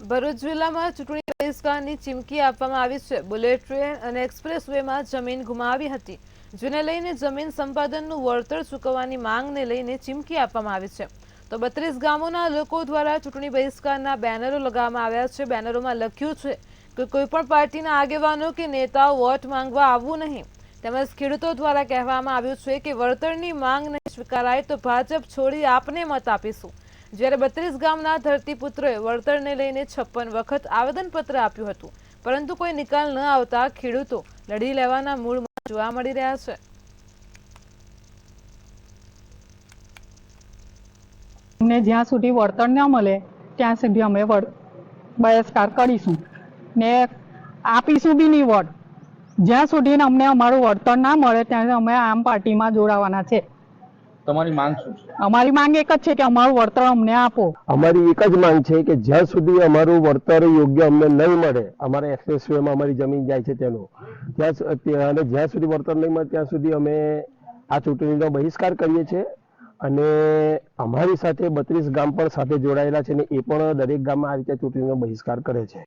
ભરૂચ જિલ્લામાં ચૂંટણી બહિષ્કારની ચીમકી આપવામાં આવી છે। બુલેટ ટ્રેન અને એક્સપ્રેસ વેમાં જમીન ગુમાવી હતી, જેને લઈને જમીન સંપાદનનું વળતર ચૂકવવાની માંગને લઈને ચીમકી આપવામાં આવી છે। તો 32 ગામોના લોકો દ્વારા ચૂંટણી બહિષ્કારના બેનરો લગાવવામાં આવ્યા છે। બેનરોમાં લખ્યું છે કે કોઈપણ પાર્ટીના આગેવાનો કે નેતાઓ વોટ માંગવા આવવું નહીં। તેમજ ખેડૂતો દ્વારા કહેવામાં આવ્યું છે કે વળતરની માંગ નહીં સ્વીકારાય તો ભાજપ છોડી આપને મત આપીશું। જ્યારે 32 ગામના ધરતીપુત્રોએ વળતરને લઈને 56 વખત આવેદનપત્ર આપ્યું હતું, પરંતુ કોઈ નિકાલ ન આવતા ખેડૂતો લડી લેવાના મૂડમાં જોવા મળી રહ્યા છે। અમને જ્યાં સુધી વળતર ન મળે ત્યાં સુધી અમે બહિષ્કાર કરીશું ને આપીશું બી નહીં વોટ। જ્યાં સુધી અમને અમારું વળતર ના મળે ત્યાં અમે આમ પાર્ટીમાં જોડાવાના છે। તમારી માંગ શું છે? અમારી માંગ એક જ છે કે અમારું વળતર અમને આપો। અમારી એક જ માંગ છે કે જ્યાં સુધી અમારું વળતર યોગ્ય અમને નહીં મળે, અમારા એક્સપ્રેસવેમાં અમારી જમીન જાય છે તેનું, જ્યાં સુધી વળતર નહીં મળે ત્યાં સુધી અમે આ ચૂંટણીનો બહિષ્કાર કરીએ છીએ। અને અમારી સાથે 32 ગામ પણ સાથે જોડાયેલા છે ને એ પણ દરેક ગામમાં આ રીતે ચૂંટણીનો બહિષ્કાર કરે છે।